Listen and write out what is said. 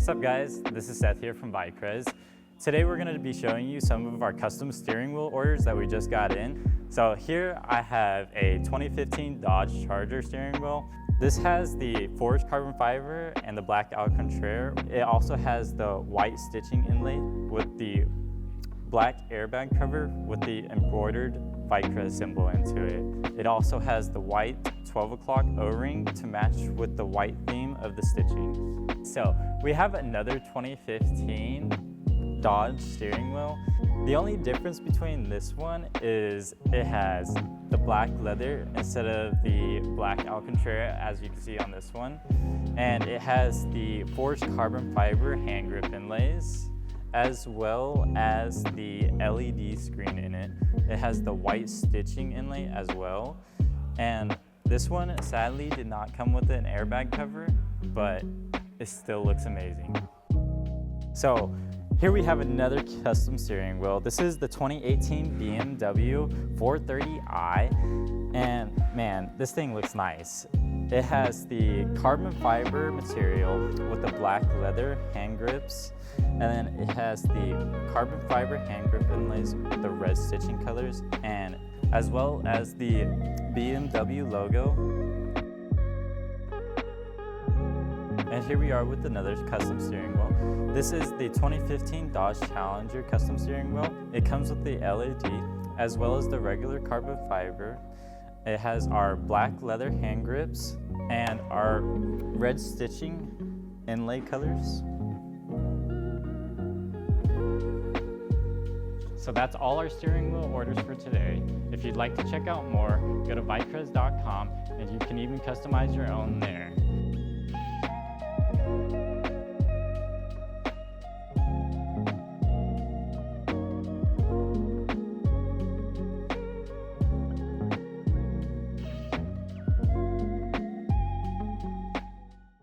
What's up guys, this is Seth here from Vicrez. Today we're going to be showing you some of our custom steering wheel orders that we just got in. So here I have a 2015 Dodge Charger steering wheel. This has the forged carbon fiber and the black Alcantara. It also has the white stitching inlay with the black airbag cover with the embroidered Vicrez symbol into it. It also has the white 12 o'clock O-ring to match with the white theme of the stitching. So we have another 2015 Dodge steering wheel. The only difference between this one is it has the black leather instead of the black Alcantara, as you can see on this one. And it has the forged carbon fiber hand grip inlays, as well as the LED screen in it. It has the white stitching inlay as well. And this one sadly did not come with an airbag cover, but it still looks amazing. So here we have another custom steering wheel. This is the 2018 BMW 430i, and man, this thing looks nice. It has the carbon fiber material with the black leather hand grips, and then it has the carbon fiber hand grip inlays with the red stitching colors, and as well as the BMW logo. And here we are with another custom steering wheel. This is the 2015 Dodge Challenger custom steering wheel. It comes with the LED as well as the regular carbon fiber. It has our black leather hand grips and our red stitching inlay colors. So that's all our steering wheel orders for today. If you'd like to check out more, go to vicrez.com and you can even customize your own there.